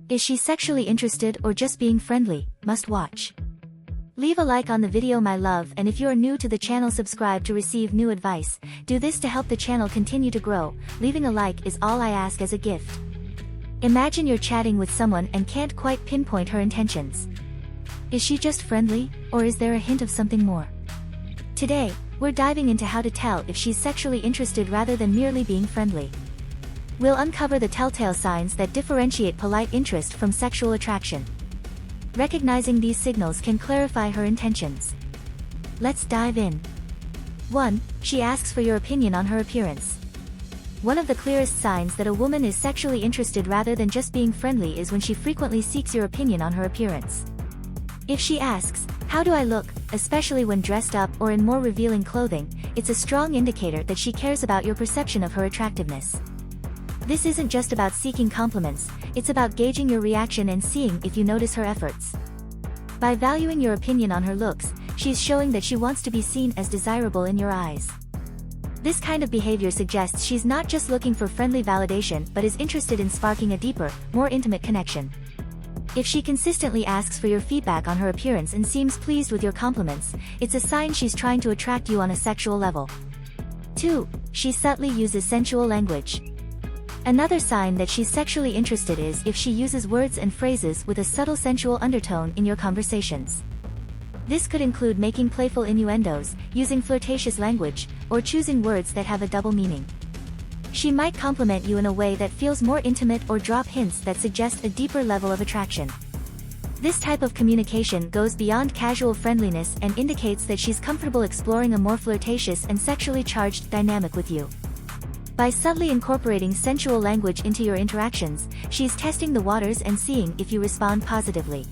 Is she sexually interested or just being friendly? Must watch. Leave a like on the video, my love, and if you are new to the channel, subscribe to receive new advice. Do this to help the channel continue to grow. Leaving a like is all I ask as a gift. Imagine you're chatting with someone and can't quite pinpoint her intentions. Is she just friendly, or is there a hint of something more? Today, we're diving into how to tell if she's sexually interested rather than merely being friendly. We'll uncover the telltale signs that differentiate polite interest from sexual attraction. Recognizing these signals can clarify her intentions. Let's dive in. 1. She asks for your opinion on her appearance. One of the clearest signs that a woman is sexually interested rather than just being friendly is when she frequently seeks your opinion on her appearance. If she asks, "How do I look?" especially when dressed up or in more revealing clothing, it's a strong indicator that she cares about your perception of her attractiveness. This isn't just about seeking compliments, it's about gauging your reaction and seeing if you notice her efforts. By valuing your opinion on her looks, she's showing that she wants to be seen as desirable in your eyes. This kind of behavior suggests she's not just looking for friendly validation but is interested in sparking a deeper, more intimate connection. If she consistently asks for your feedback on her appearance and seems pleased with your compliments, it's a sign she's trying to attract you on a sexual level. 2. She subtly uses sensual language. Another sign that she's sexually interested is if she uses words and phrases with a subtle sensual undertone in your conversations. This could include making playful innuendos, using flirtatious language, or choosing words that have a double meaning. She might compliment you in a way that feels more intimate or drop hints that suggest a deeper level of attraction. This type of communication goes beyond casual friendliness and indicates that she's comfortable exploring a more flirtatious and sexually charged dynamic with you. By subtly incorporating sensual language into your interactions, she's testing the waters and seeing if you respond positively.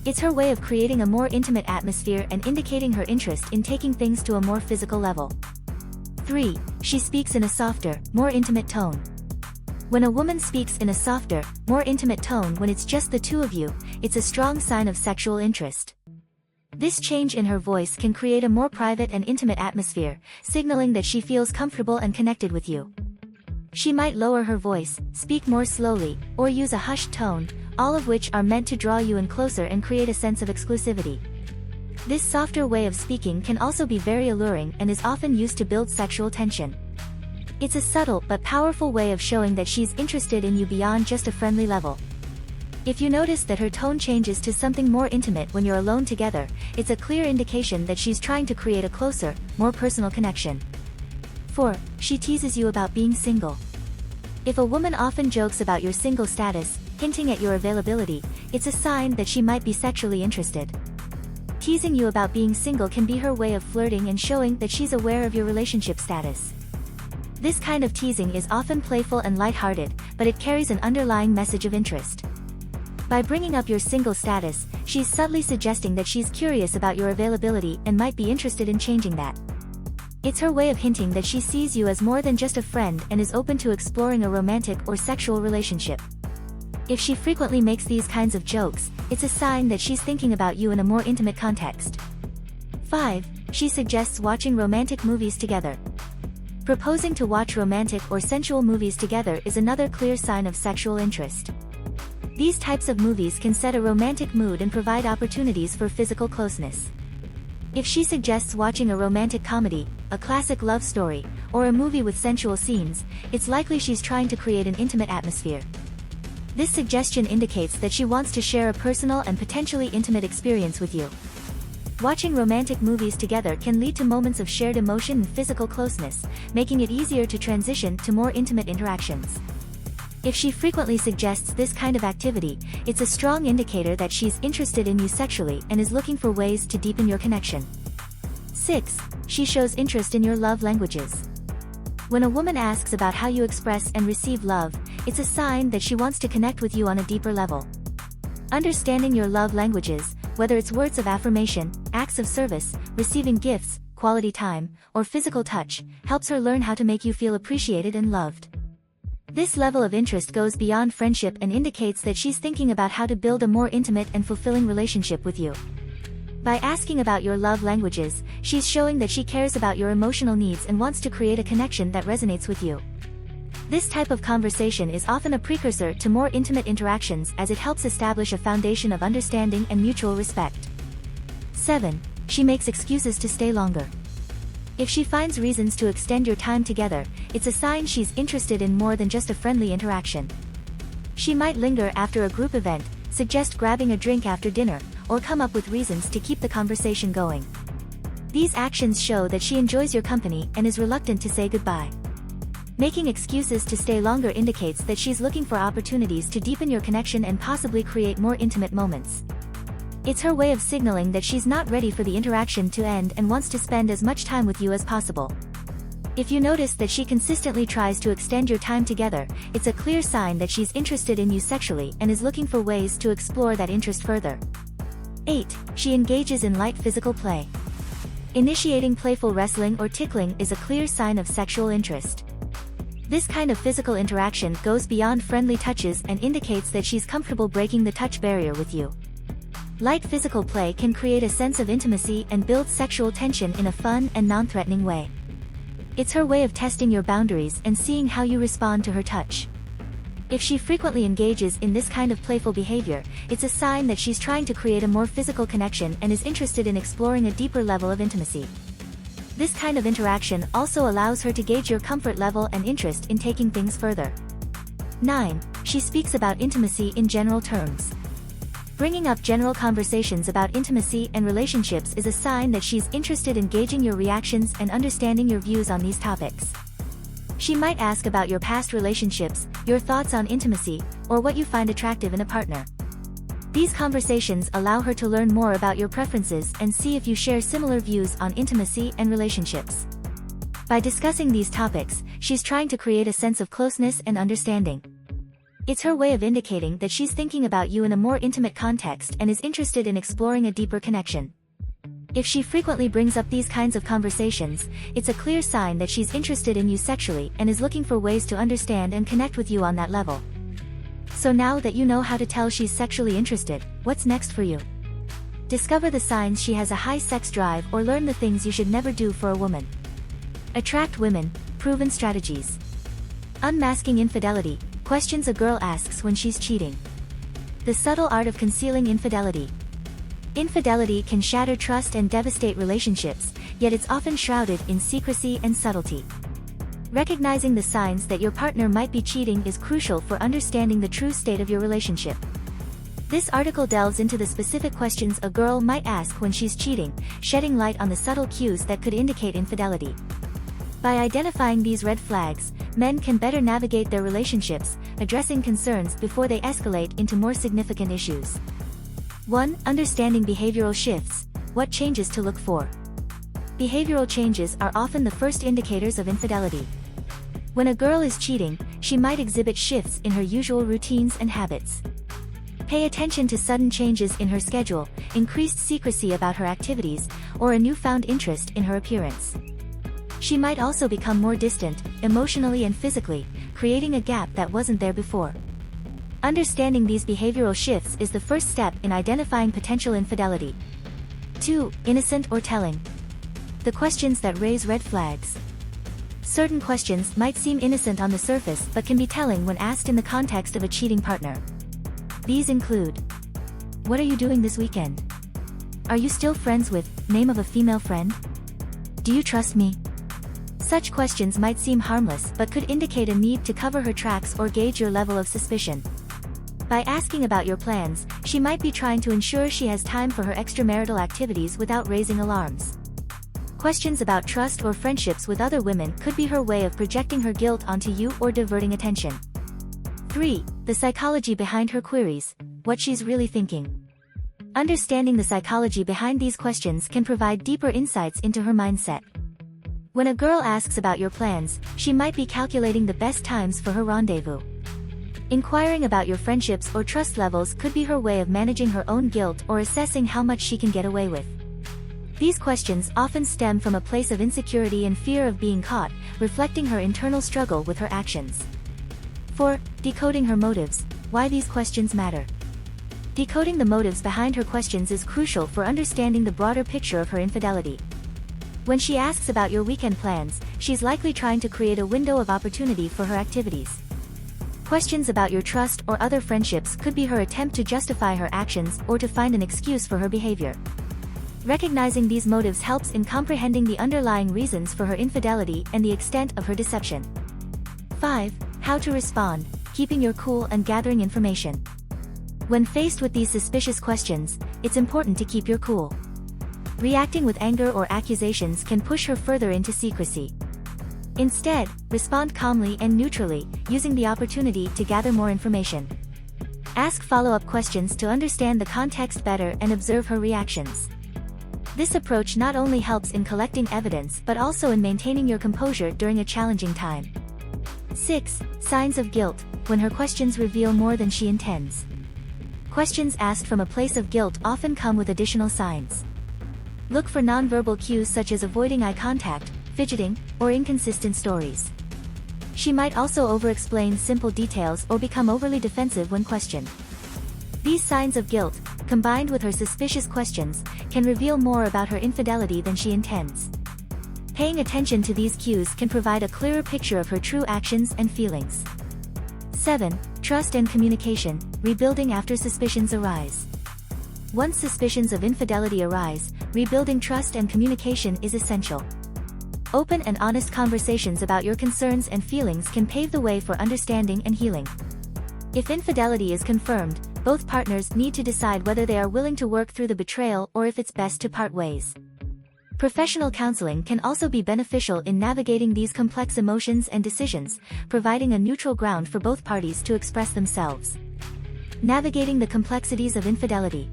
It's her way of creating a more intimate atmosphere and indicating her interest in taking things to a more physical level. 3. She speaks in a softer, more intimate tone. When a woman speaks in a softer, more intimate tone when it's just the two of you, it's a strong sign of sexual interest. This change in her voice can create a more private and intimate atmosphere, signaling that she feels comfortable and connected with you. She might lower her voice, speak more slowly, or use a hushed tone, all of which are meant to draw you in closer and create a sense of exclusivity. This softer way of speaking can also be very alluring and is often used to build sexual tension. It's a subtle but powerful way of showing that she's interested in you beyond just a friendly level. If you notice that her tone changes to something more intimate when you're alone together, it's a clear indication that she's trying to create a closer, more personal connection. 4. She teases you about being single. If a woman often jokes about your single status, hinting at your availability, it's a sign that she might be sexually interested. Teasing you about being single can be her way of flirting and showing that she's aware of your relationship status. This kind of teasing is often playful and lighthearted, but it carries an underlying message of interest. By bringing up your single status, she's subtly suggesting that she's curious about your availability and might be interested in changing that. It's her way of hinting that she sees you as more than just a friend and is open to exploring a romantic or sexual relationship. If she frequently makes these kinds of jokes, it's a sign that she's thinking about you in a more intimate context. 5. She suggests watching romantic movies together. Proposing to watch romantic or sensual movies together is another clear sign of sexual interest. These types of movies can set a romantic mood and provide opportunities for physical closeness. If she suggests watching a romantic comedy, a classic love story, or a movie with sensual scenes, it's likely she's trying to create an intimate atmosphere. This suggestion indicates that she wants to share a personal and potentially intimate experience with you. Watching romantic movies together can lead to moments of shared emotion and physical closeness, making it easier to transition to more intimate interactions. If she frequently suggests this kind of activity, it's a strong indicator that she's interested in you sexually and is looking for ways to deepen your connection. 6. She shows interest in your love languages. When a woman asks about how you express and receive love, it's a sign that she wants to connect with you on a deeper level. Understanding your love languages, whether it's words of affirmation, acts of service, receiving gifts, quality time, or physical touch, helps her learn how to make you feel appreciated and loved. This level of interest goes beyond friendship and indicates that she's thinking about how to build a more intimate and fulfilling relationship with you. By asking about your love languages, she's showing that she cares about your emotional needs and wants to create a connection that resonates with you. This type of conversation is often a precursor to more intimate interactions as it helps establish a foundation of understanding and mutual respect. 7. She makes excuses to stay longer. If she finds reasons to extend your time together, it's a sign she's interested in more than just a friendly interaction. She might linger after a group event, suggest grabbing a drink after dinner, or come up with reasons to keep the conversation going. These actions show that she enjoys your company and is reluctant to say goodbye. Making excuses to stay longer indicates that she's looking for opportunities to deepen your connection and possibly create more intimate moments. It's her way of signaling that she's not ready for the interaction to end and wants to spend as much time with you as possible. If you notice that she consistently tries to extend your time together, it's a clear sign that she's interested in you sexually and is looking for ways to explore that interest further. 8. She engages in light physical play. Initiating playful wrestling or tickling is a clear sign of sexual interest. This kind of physical interaction goes beyond friendly touches and indicates that she's comfortable breaking the touch barrier with you. Light physical play can create a sense of intimacy and build sexual tension in a fun and non-threatening way. It's her way of testing your boundaries and seeing how you respond to her touch. If she frequently engages in this kind of playful behavior, it's a sign that she's trying to create a more physical connection and is interested in exploring a deeper level of intimacy. This kind of interaction also allows her to gauge your comfort level and interest in taking things further. 9. She speaks about intimacy in general terms. Bringing up general conversations about intimacy and relationships is a sign that she's interested in gauging your reactions and understanding your views on these topics. She might ask about your past relationships, your thoughts on intimacy, or what you find attractive in a partner. These conversations allow her to learn more about your preferences and see if you share similar views on intimacy and relationships. By discussing these topics, she's trying to create a sense of closeness and understanding. It's her way of indicating that she's thinking about you in a more intimate context and is interested in exploring a deeper connection. If she frequently brings up these kinds of conversations, it's a clear sign that she's interested in you sexually and is looking for ways to understand and connect with you on that level. So now that you know how to tell she's sexually interested, what's next for you? Discover the signs she has a high sex drive or learn the things you should never do for a woman. Attract women, proven strategies. Unmasking infidelity, questions a girl asks when she's cheating. The subtle art of concealing infidelity. Infidelity can shatter trust and devastate relationships, yet it's often shrouded in secrecy and subtlety. Recognizing the signs that your partner might be cheating is crucial for understanding the true state of your relationship. This article delves into the specific questions a girl might ask when she's cheating, shedding light on the subtle cues that could indicate infidelity. By identifying these red flags, men can better navigate their relationships, addressing concerns before they escalate into more significant issues. 1. Understanding behavioral shifts. What changes to look for? Behavioral changes are often the first indicators of infidelity. When a girl is cheating, she might exhibit shifts in her usual routines and habits. Pay attention to sudden changes in her schedule, increased secrecy about her activities, or a newfound interest in her appearance. She might also become more distant, emotionally and physically, creating a gap that wasn't there before. Understanding these behavioral shifts is the first step in identifying potential infidelity. 2. Innocent or telling. The questions that raise red flags. Certain questions might seem innocent on the surface but can be telling when asked in the context of a cheating partner. These include: what are you doing this weekend? Are you still friends with, name of a female friend? Do you trust me? Such questions might seem harmless but could indicate a need to cover her tracks or gauge your level of suspicion. By asking about your plans, she might be trying to ensure she has time for her extramarital activities without raising alarms. Questions about trust or friendships with other women could be her way of projecting her guilt onto you or diverting attention. 3. The psychology behind her queries. What she's really thinking. Understanding the psychology behind these questions can provide deeper insights into her mindset. When a girl asks about your plans, she might be calculating the best times for her rendezvous. Inquiring about your friendships or trust levels could be her way of managing her own guilt or assessing how much she can get away with. These questions often stem from a place of insecurity and fear of being caught, reflecting her internal struggle with her actions. 4. Decoding her motives. Why these questions matter. Decoding the motives behind her questions is crucial for understanding the broader picture of her infidelity. When she asks about your weekend plans, she's likely trying to create a window of opportunity for her activities. Questions about your trust or other friendships could be her attempt to justify her actions or to find an excuse for her behavior. Recognizing these motives helps in comprehending the underlying reasons for her infidelity and the extent of her deception. 5. How to respond: keeping your cool and gathering information. When faced with these suspicious questions, it's important to keep your cool. Reacting with anger or accusations can push her further into secrecy. Instead, respond calmly and neutrally, using the opportunity to gather more information. Ask follow-up questions to understand the context better and observe her reactions. This approach not only helps in collecting evidence but also in maintaining your composure during a challenging time. 6. Signs of guilt: when her questions reveal more than she intends. Questions asked from a place of guilt often come with additional signs. Look for nonverbal cues such as avoiding eye contact, fidgeting, or inconsistent stories. She might also over-explain simple details or become overly defensive when questioned. These signs of guilt, combined with her suspicious questions, can reveal more about her infidelity than she intends. Paying attention to these cues can provide a clearer picture of her true actions and feelings. 7. Trust and communication: rebuilding after suspicions arise. Once suspicions of infidelity arise, rebuilding trust and communication is essential. Open and honest conversations about your concerns and feelings can pave the way for understanding and healing. If infidelity is confirmed, both partners need to decide whether they are willing to work through the betrayal or if it's best to part ways. Professional counseling can also be beneficial in navigating these complex emotions and decisions, providing a neutral ground for both parties to express themselves. Navigating the complexities of infidelity.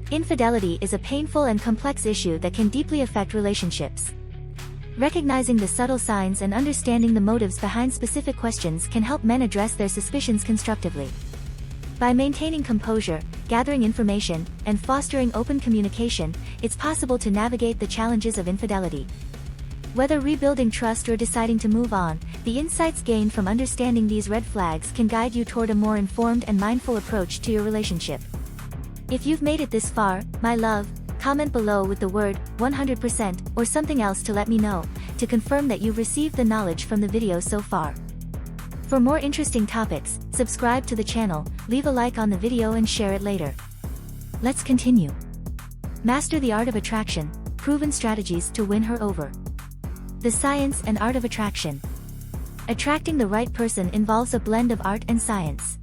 Infidelity is a painful and complex issue that can deeply affect relationships. Recognizing the subtle signs and understanding the motives behind specific questions can help men address their suspicions constructively. By maintaining composure, gathering information, and fostering open communication, it's possible to navigate the challenges of infidelity. Whether rebuilding trust or deciding to move on, the insights gained from understanding these red flags can guide you toward a more informed and mindful approach to your relationship. If you've made it this far, my love, comment below with the word 100% or something else to let me know, to confirm that you've received the knowledge from the video so far. For more interesting topics, subscribe to the channel, leave a like on the video and share it later. Let's continue. Master the art of attraction: proven strategies to win her over. The science and art of attraction. Attracting the right person involves a blend of art and science.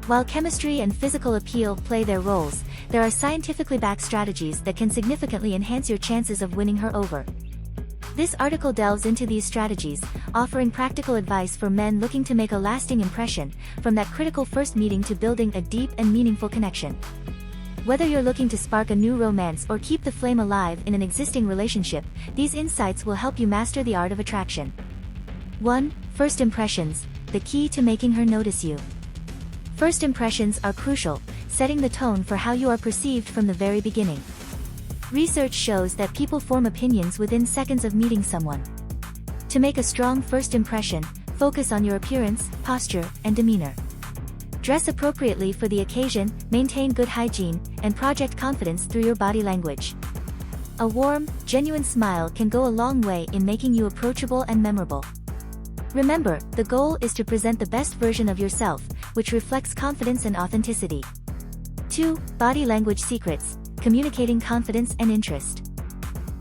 While chemistry and physical appeal play their roles, there are scientifically backed strategies that can significantly enhance your chances of winning her over. This article delves into these strategies, offering practical advice for men looking to make a lasting impression, from that critical first meeting to building a deep and meaningful connection. Whether you're looking to spark a new romance or keep the flame alive in an existing relationship, these insights will help you master the art of attraction. 1. First impressions: the key to making her notice you. First impressions are crucial, setting the tone for how you are perceived from the very beginning. Research shows that people form opinions within seconds of meeting someone. To make a strong first impression, focus on your appearance, posture, and demeanor. Dress appropriately for the occasion, maintain good hygiene, and project confidence through your body language. A warm, genuine smile can go a long way in making you approachable and memorable. Remember, the goal is to present the best version of yourself, which reflects confidence and authenticity. 2. Body language secrets: communicating confidence and interest.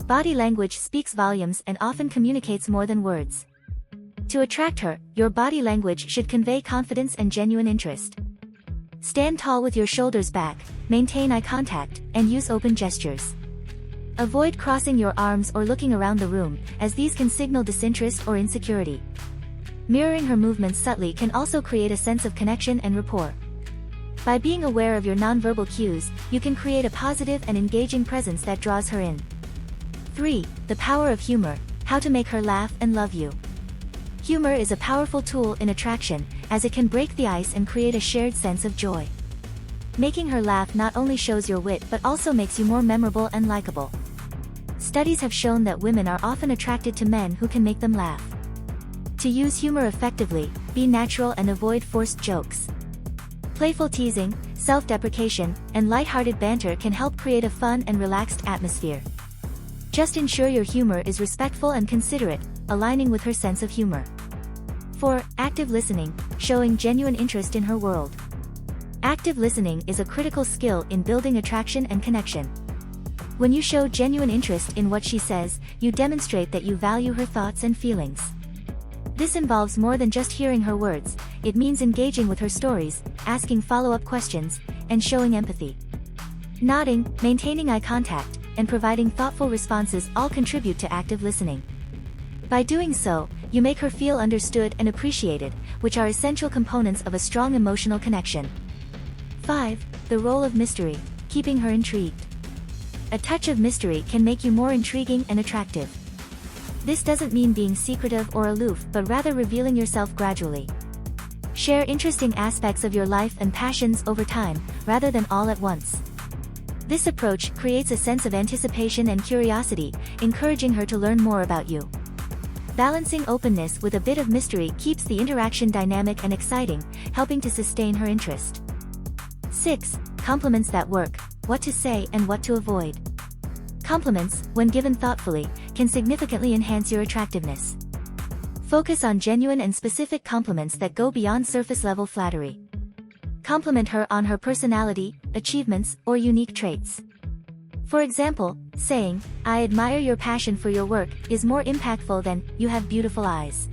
Body language speaks volumes and often communicates more than words. To attract her, your body language should convey confidence and genuine interest. Stand tall with your shoulders back, maintain eye contact, and use open gestures. Avoid crossing your arms or looking around the room, as these can signal disinterest or insecurity. Mirroring her movements subtly can also create a sense of connection and rapport. By being aware of your nonverbal cues, you can create a positive and engaging presence that draws her in. 3. The power of humor: how to make her laugh and love you. Humor is a powerful tool in attraction, as it can break the ice and create a shared sense of joy. Making her laugh not only shows your wit but also makes you more memorable and likable. Studies have shown that women are often attracted to men who can make them laugh. To use humor effectively, be natural and avoid forced jokes. Playful teasing, self-deprecation, and lighthearted banter can help create a fun and relaxed atmosphere. Just ensure your humor is respectful and considerate, aligning with her sense of humor. 4. Active listening, showing genuine interest in her world. Active listening is a critical skill in building attraction and connection. When you show genuine interest in what she says, you demonstrate that you value her thoughts and feelings. This involves more than just hearing her words, it means engaging with her stories, asking follow-up questions, and showing empathy. Nodding, maintaining eye contact, and providing thoughtful responses all contribute to active listening. By doing so, you make her feel understood and appreciated, which are essential components of a strong emotional connection. 5. The role of mystery, keeping her intrigued. A touch of mystery can make you more intriguing and attractive. This doesn't mean being secretive or aloof, but rather revealing yourself gradually. Share interesting aspects of your life and passions over time, rather than all at once. This approach creates a sense of anticipation and curiosity, encouraging her to learn more about you. Balancing openness with a bit of mystery keeps the interaction dynamic and exciting, helping to sustain her interest. 6. Compliments that work, what to say and what to avoid. Compliments, when given thoughtfully, can significantly enhance your attractiveness. Focus on genuine and specific compliments that go beyond surface-level flattery. Compliment her on her personality, achievements, or unique traits. For example, saying, "I admire your passion for your work," is more impactful than, "You have beautiful eyes."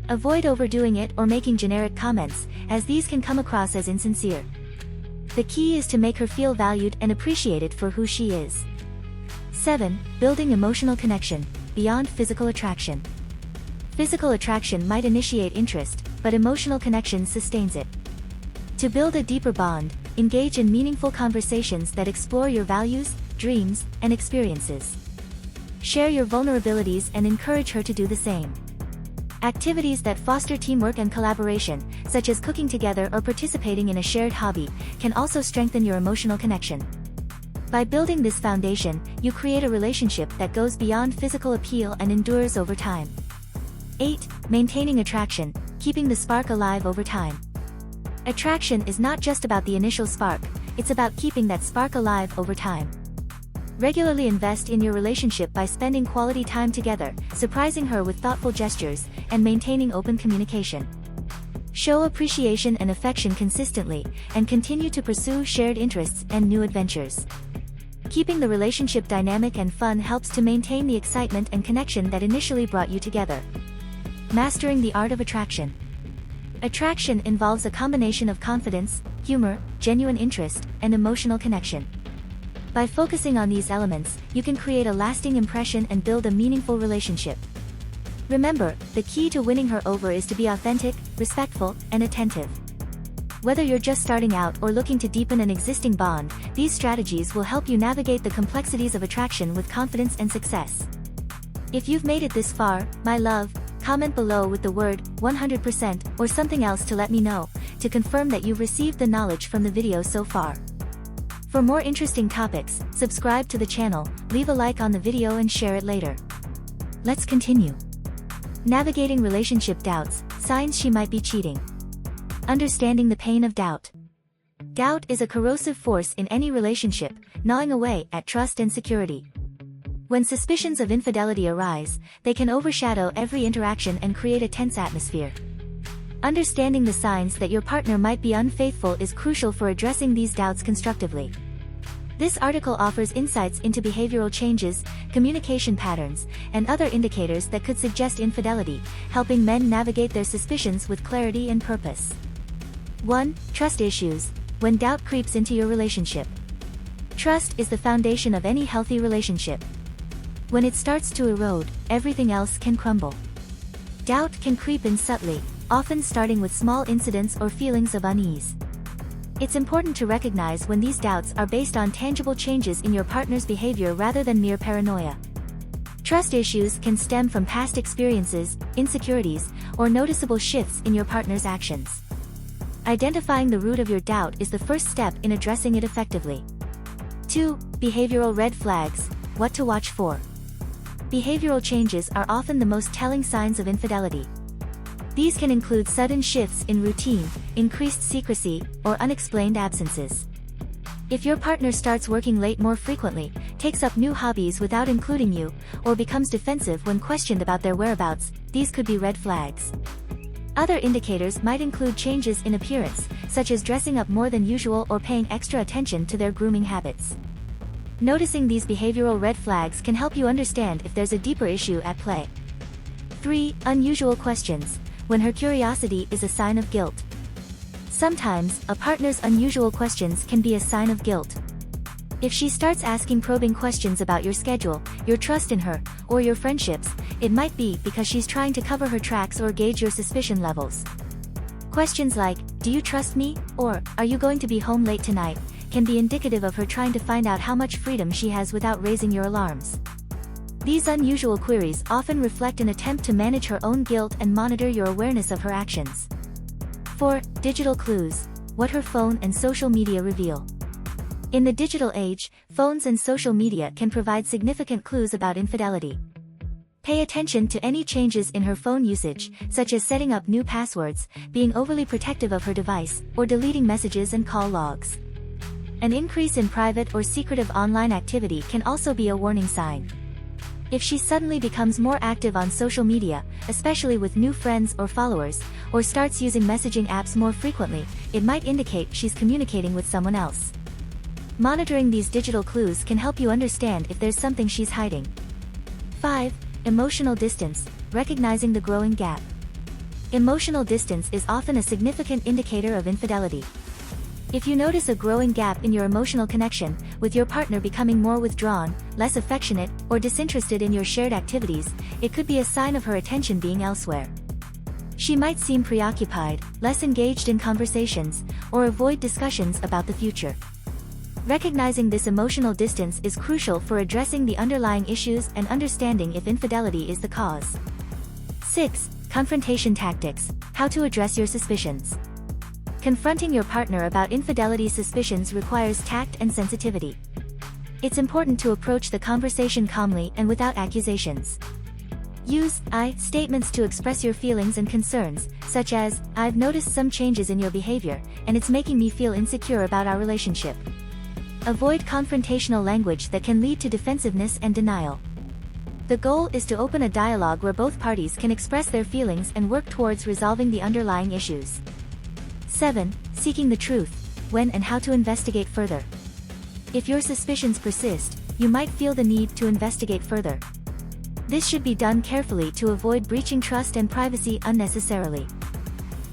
Avoid overdoing it or making generic comments, as these can come across as insincere. The key is to make her feel valued and appreciated for who she is. 7. Building emotional connection, beyond physical attraction. Physical attraction might initiate interest, but emotional connection sustains it. To build a deeper bond, engage in meaningful conversations that explore your values, dreams, and experiences. Share your vulnerabilities and encourage her to do the same. Activities that foster teamwork and collaboration, such as cooking together or participating in a shared hobby, can also strengthen your emotional connection. By building this foundation, you create a relationship that goes beyond physical appeal and endures over time. 8. Maintaining attraction, keeping the spark alive over time. Attraction is not just about the initial spark, it's about keeping that spark alive over time. Regularly invest in your relationship by spending quality time together, surprising her with thoughtful gestures, and maintaining open communication. Show appreciation and affection consistently, and continue to pursue shared interests and new adventures. Keeping the relationship dynamic and fun helps to maintain the excitement and connection that initially brought you together. Mastering the art of attraction. Attraction involves a combination of confidence, humor, genuine interest, and emotional connection. By focusing on these elements, you can create a lasting impression and build a meaningful relationship. Remember, the key to winning her over is to be authentic, respectful, and attentive. Whether you're just starting out or looking to deepen an existing bond, these strategies will help you navigate the complexities of attraction with confidence and success. If you've made it this far, my love, comment below with the word 100% or something else to let me know, to confirm that you've received the knowledge from the video so far. For more interesting topics, subscribe to the channel, leave a like on the video and share it later. Let's continue. Navigating relationship doubts, signs she might be cheating. Understanding the pain of doubt. Doubt is a corrosive force in any relationship, gnawing away at trust and security. When suspicions of infidelity arise, they can overshadow every interaction and create a tense atmosphere. Understanding the signs that your partner might be unfaithful is crucial for addressing these doubts constructively. This article offers insights into behavioral changes, communication patterns, and other indicators that could suggest infidelity, helping men navigate their suspicions with clarity and purpose. 1. Trust issues, when doubt creeps into your relationship. Trust is the foundation of any healthy relationship. When it starts to erode, everything else can crumble. Doubt can creep in subtly, often starting with small incidents or feelings of unease. It's important to recognize when these doubts are based on tangible changes in your partner's behavior rather than mere paranoia. Trust issues can stem from past experiences, insecurities, or noticeable shifts in your partner's actions. Identifying the root of your doubt is the first step in addressing it effectively. 2. Behavioral red flags, what to watch for. Behavioral changes are often the most telling signs of infidelity. These can include sudden shifts in routine, increased secrecy, or unexplained absences. If your partner starts working late more frequently, takes up new hobbies without including you, or becomes defensive when questioned about their whereabouts, these could be red flags. Other indicators might include changes in appearance, such as dressing up more than usual or paying extra attention to their grooming habits. Noticing these behavioral red flags can help you understand if there's a deeper issue at play. 3. Unusual questions. When her curiosity is a sign of guilt. Sometimes, a partner's unusual questions can be a sign of guilt. If she starts asking probing questions about your schedule, your trust in her, or your friendships, it might be because she's trying to cover her tracks or gauge your suspicion levels. Questions like, "Do you trust me?" or "Are you going to be home late tonight?" can be indicative of her trying to find out how much freedom she has without raising your alarms. These unusual queries often reflect an attempt to manage her own guilt and monitor your awareness of her actions. 4. Digital clues. What her phone and social media reveal. In the digital age, phones and social media can provide significant clues about infidelity. Pay attention to any changes in her phone usage, such as setting up new passwords, being overly protective of her device, or deleting messages and call logs. An increase in private or secretive online activity can also be a warning sign. If she suddenly becomes more active on social media, especially with new friends or followers, or starts using messaging apps more frequently, it might indicate she's communicating with someone else. Monitoring these digital clues can help you understand if there's something she's hiding. 5. Emotional distance. Recognizing the growing gap. Emotional distance is often a significant indicator of infidelity. If you notice a growing gap in your emotional connection, with your partner becoming more withdrawn, less affectionate, or disinterested in your shared activities, it could be a sign of her attention being elsewhere. She might seem preoccupied, less engaged in conversations, or avoid discussions about the future. Recognizing this emotional distance is crucial for addressing the underlying issues and understanding if infidelity is the cause. 6. Confrontation tactics. How to address your suspicions. Confronting your partner about infidelity suspicions requires tact and sensitivity. It's important to approach the conversation calmly and without accusations. Use I statements to express your feelings and concerns, such as, "I've noticed some changes in your behavior, and it's making me feel insecure about our relationship." Avoid confrontational language that can lead to defensiveness and denial. The goal is to open a dialogue where both parties can express their feelings and work towards resolving the underlying issues. 7. Seeking the truth. When and how to investigate further. If your suspicions persist, you might feel the need to investigate further. This should be done carefully to avoid breaching trust and privacy unnecessarily.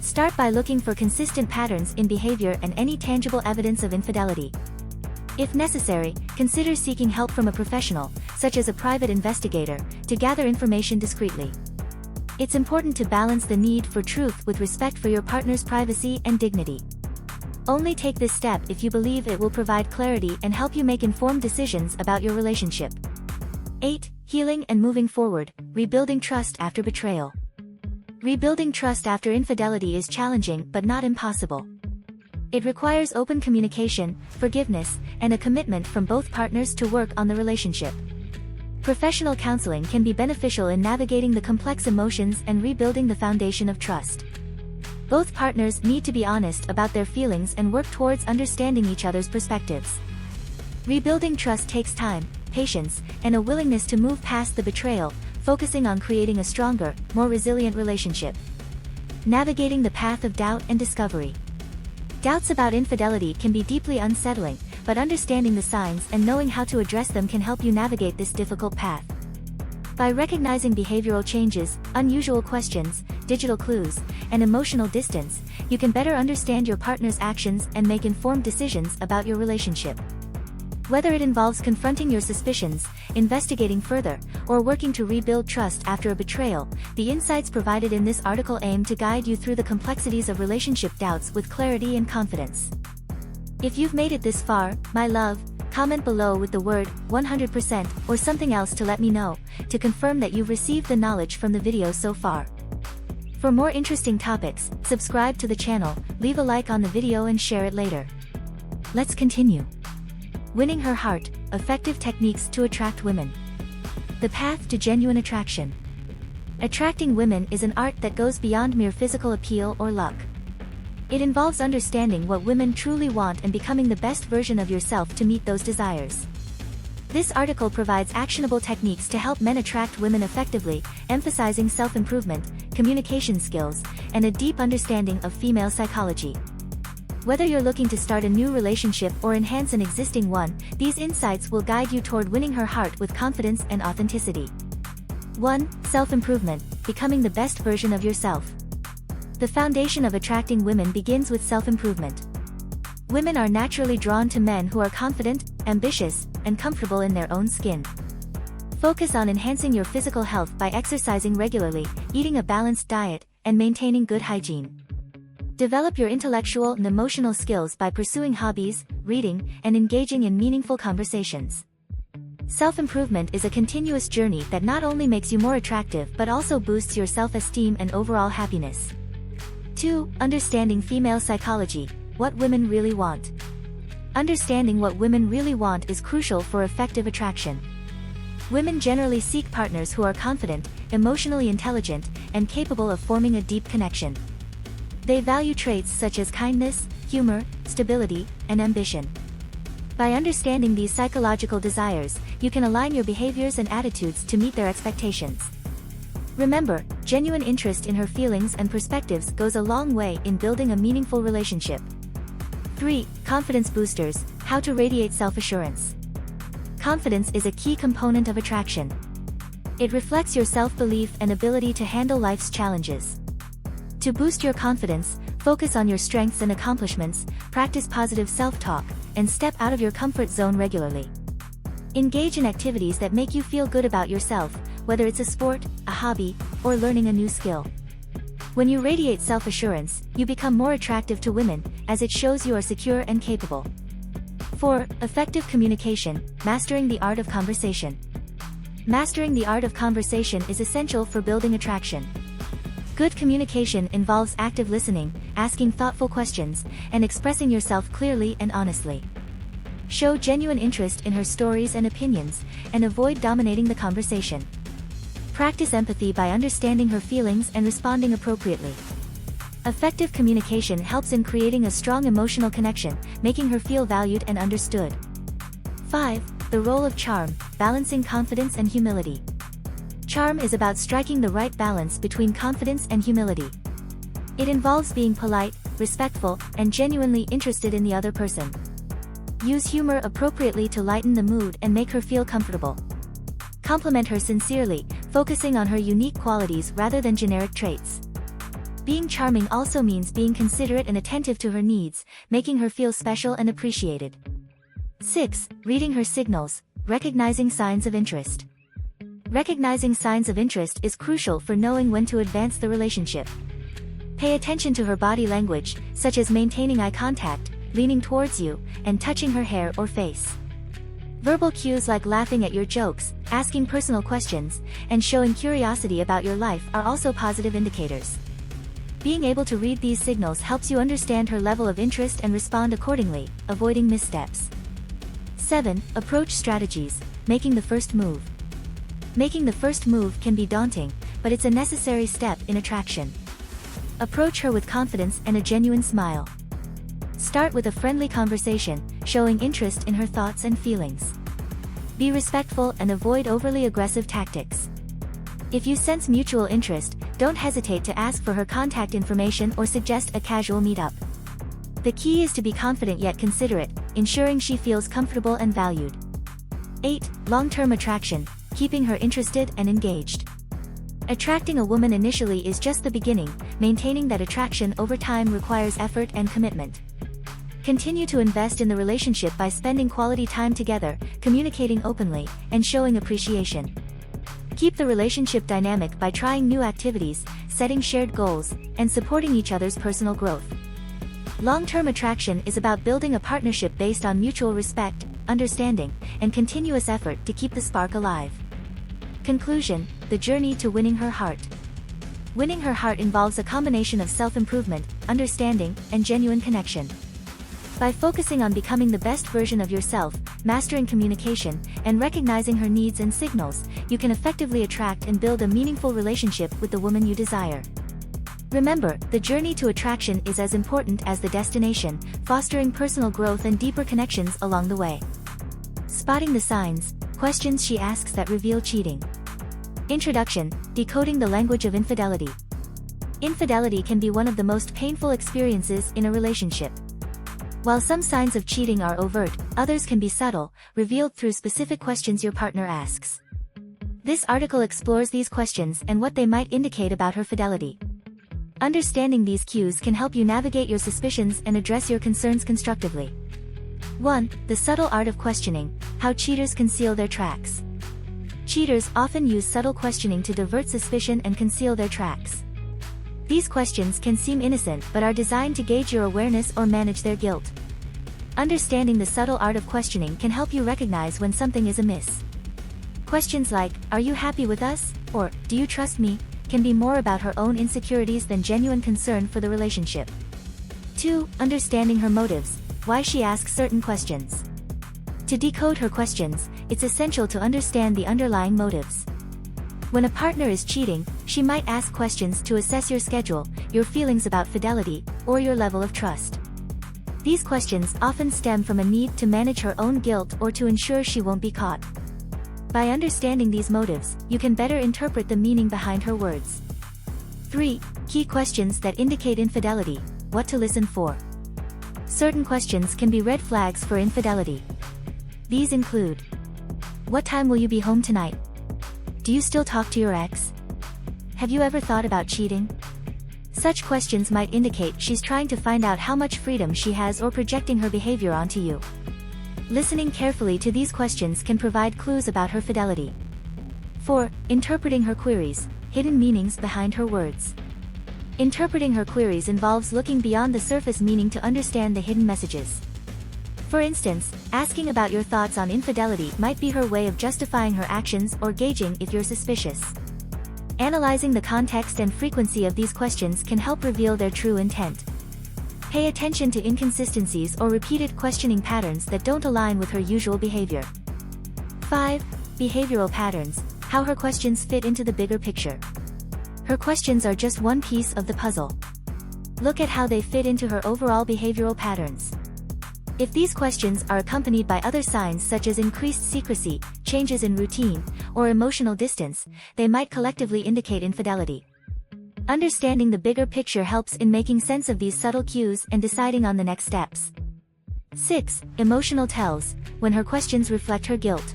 Start by looking for consistent patterns in behavior and any tangible evidence of infidelity. If necessary, consider seeking help from a professional, such as a private investigator, to gather information discreetly. It's important to balance the need for truth with respect for your partner's privacy and dignity. Only take this step if you believe it will provide clarity and help you make informed decisions about your relationship. 8. Healing and moving forward. Rebuilding trust after betrayal. Rebuilding trust after infidelity is challenging but not impossible. It requires open communication, forgiveness, and a commitment from both partners to work on the relationship. Professional counseling can be beneficial in navigating the complex emotions and rebuilding the foundation of trust. Both partners need to be honest about their feelings and work towards understanding each other's perspectives. Rebuilding trust takes time, patience, and a willingness to move past the betrayal, focusing on creating a stronger, more resilient relationship. Navigating the path of doubt and discovery. Doubts about infidelity can be deeply unsettling, but understanding the signs and knowing how to address them can help you navigate this difficult path. By recognizing behavioral changes, unusual questions, digital clues, and emotional distance, you can better understand your partner's actions and make informed decisions about your relationship. Whether it involves confronting your suspicions, investigating further, or working to rebuild trust after a betrayal, the insights provided in this article aim to guide you through the complexities of relationship doubts with clarity and confidence. If you've made it this far, my love, comment below with the word 100% or something else to let me know, to confirm that you've received the knowledge from the video so far. For more interesting topics, subscribe to the channel, leave a like on the video and share it later. Let's continue. Winning her heart, effective techniques to attract women. The path to genuine attraction. Attracting women is an art that goes beyond mere physical appeal or luck. It involves understanding what women truly want and becoming the best version of yourself to meet those desires. This article provides actionable techniques to help men attract women effectively, emphasizing self-improvement, communication skills, and a deep understanding of female psychology. Whether you're looking to start a new relationship or enhance an existing one, these insights will guide you toward winning her heart with confidence and authenticity. 1. Self-improvement, becoming the best version of yourself. The foundation of attracting women begins with self-improvement. Women are naturally drawn to men who are confident, ambitious, and comfortable in their own skin. Focus on enhancing your physical health by exercising regularly, eating a balanced diet, and maintaining good hygiene. Develop your intellectual and emotional skills by pursuing hobbies, reading, and engaging in meaningful conversations. Self-improvement is a continuous journey that not only makes you more attractive but also boosts your self-esteem and overall happiness. 2. Understanding female psychology, what women really want. Understanding what women really want is crucial for effective attraction. Women generally seek partners who are confident, emotionally intelligent, and capable of forming a deep connection. They value traits such as kindness, humor, stability, and ambition. By understanding these psychological desires, you can align your behaviors and attitudes to meet their expectations. Remember, genuine interest in her feelings and perspectives goes a long way in building a meaningful relationship. 3. Confidence boosters, how to radiate self-assurance. Confidence is a key component of attraction. It reflects your self-belief and ability to handle life's challenges. To boost your confidence, focus on your strengths and accomplishments, practice positive self-talk, and step out of your comfort zone regularly. Engage in activities that make you feel good about yourself, whether it's a sport, a hobby, or learning a new skill. When you radiate self-assurance, you become more attractive to women, as it shows you are secure and capable. 4. Effective communication, mastering the art of conversation. Mastering the art of conversation is essential for building attraction. Good communication involves active listening, asking thoughtful questions, and expressing yourself clearly and honestly. Show genuine interest in her stories and opinions, and avoid dominating the conversation. Practice empathy by understanding her feelings and responding appropriately. Effective communication helps in creating a strong emotional connection, making her feel valued and understood. 5. The role of charm, balancing confidence and humility. Charm is about striking the right balance between confidence and humility. It involves being polite, respectful, and genuinely interested in the other person. Use humor appropriately to lighten the mood and make her feel comfortable. Compliment her sincerely, focusing on her unique qualities rather than generic traits. Being charming also means being considerate and attentive to her needs, making her feel special and appreciated. 6. Reading her signals, recognizing signs of interest. Recognizing signs of interest is crucial for knowing when to advance the relationship. Pay attention to her body language, such as maintaining eye contact, leaning towards you, and touching her hair or face. Verbal cues like laughing at your jokes, asking personal questions, and showing curiosity about your life are also positive indicators. Being able to read these signals helps you understand her level of interest and respond accordingly, avoiding missteps. 7. Approach strategies, making the first move. Making the first move can be daunting, but it's a necessary step in attraction. Approach her with confidence and a genuine smile. Start with a friendly conversation, showing interest in her thoughts and feelings. Be respectful and avoid overly aggressive tactics. If you sense mutual interest, don't hesitate to ask for her contact information or suggest a casual meetup. The key is to be confident yet considerate, ensuring she feels comfortable and valued. 8. Long-term attraction, keeping her interested and engaged. Attracting a woman initially is just the beginning, maintaining that attraction over time requires effort and commitment. Continue to invest in the relationship by spending quality time together, communicating openly, and showing appreciation. Keep the relationship dynamic by trying new activities, setting shared goals, and supporting each other's personal growth. Long-term attraction is about building a partnership based on mutual respect, understanding, and continuous effort to keep the spark alive. Conclusion: the journey to winning her heart. Winning her heart involves a combination of self-improvement, understanding, and genuine connection. By focusing on becoming the best version of yourself, mastering communication, and recognizing her needs and signals, you can effectively attract and build a meaningful relationship with the woman you desire. Remember, the journey to attraction is as important as the destination, fostering personal growth and deeper connections along the way. Spotting the signs, questions she asks that reveal cheating. Introduction, decoding the language of infidelity. Infidelity can be one of the most painful experiences in a relationship. While some signs of cheating are overt, others can be subtle, revealed through specific questions your partner asks. This article explores these questions and what they might indicate about her fidelity. Understanding these cues can help you navigate your suspicions and address your concerns constructively. 1. The subtle art of questioning, how cheaters conceal their tracks. Cheaters often use subtle questioning to divert suspicion and conceal their tracks. These questions can seem innocent but are designed to gauge your awareness or manage their guilt. Understanding the subtle art of questioning can help you recognize when something is amiss. Questions like, "Are you happy with us?" or "Do you trust me?" can be more about her own insecurities than genuine concern for the relationship. 2. Understanding her motives, why she asks certain questions. To decode her questions, it's essential to understand the underlying motives. When a partner is cheating, she might ask questions to assess your schedule, your feelings about fidelity, or your level of trust. These questions often stem from a need to manage her own guilt or to ensure she won't be caught. By understanding these motives, you can better interpret the meaning behind her words. 3. Key questions that indicate infidelity, what to listen for. Certain questions can be red flags for infidelity. These include, what time will you be home tonight? Do you still talk to your ex? Have you ever thought about cheating? Such questions might indicate she's trying to find out how much freedom she has or projecting her behavior onto you. Listening carefully to these questions can provide clues about her fidelity. 4. Interpreting her queries, hidden meanings behind her words. Interpreting her queries involves looking beyond the surface meaning to understand the hidden messages. For instance, asking about your thoughts on infidelity might be her way of justifying her actions or gauging if you're suspicious. Analyzing the context and frequency of these questions can help reveal their true intent. Pay attention to inconsistencies or repeated questioning patterns that don't align with her usual behavior. 5. Behavioral patterns, how her questions fit into the bigger picture. Her questions are just one piece of the puzzle. Look at how they fit into her overall behavioral patterns. If these questions are accompanied by other signs such as increased secrecy, changes in routine, or emotional distance, they might collectively indicate infidelity. Understanding the bigger picture helps in making sense of these subtle cues and deciding on the next steps. 6. Emotional tells, when her questions reflect her guilt.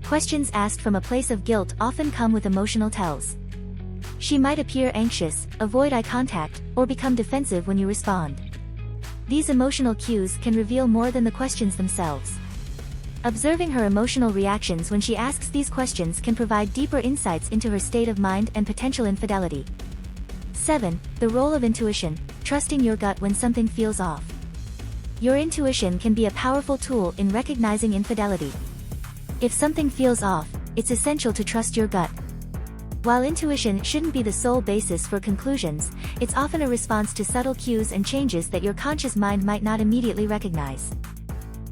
Questions asked from a place of guilt often come with emotional tells. She might appear anxious, avoid eye contact, or become defensive when you respond. These emotional cues can reveal more than the questions themselves. Observing her emotional reactions when she asks these questions can provide deeper insights into her state of mind and potential infidelity. 7. The role of intuition, trusting your gut when something feels off. Your intuition can be a powerful tool in recognizing infidelity. If something feels off, it's essential to trust your gut. While intuition shouldn't be the sole basis for conclusions, it's often a response to subtle cues and changes that your conscious mind might not immediately recognize.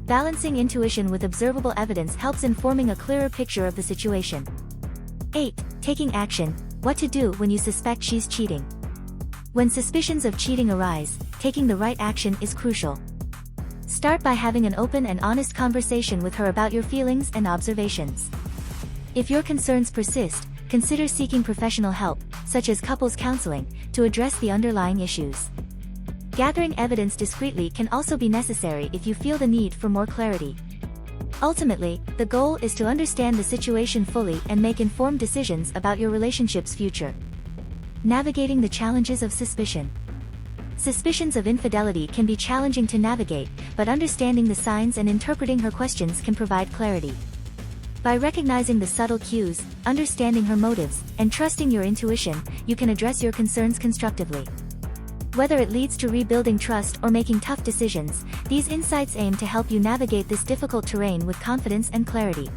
Balancing intuition with observable evidence helps in forming a clearer picture of the situation. 8. Taking action, what to do when you suspect she's cheating. When suspicions of cheating arise, taking the right action is crucial. Start by having an open and honest conversation with her about your feelings and observations. If your concerns persist, consider seeking professional help, such as couples counseling, to address the underlying issues. Gathering evidence discreetly can also be necessary if you feel the need for more clarity. Ultimately, the goal is to understand the situation fully and make informed decisions about your relationship's future. Navigating the challenges of suspicion. Suspicions of infidelity can be challenging to navigate, but understanding the signs and interpreting her questions can provide clarity. By recognizing the subtle cues, understanding her motives, and trusting your intuition, you can address your concerns constructively. Whether it leads to rebuilding trust or making tough decisions, these insights aim to help you navigate this difficult terrain with confidence and clarity.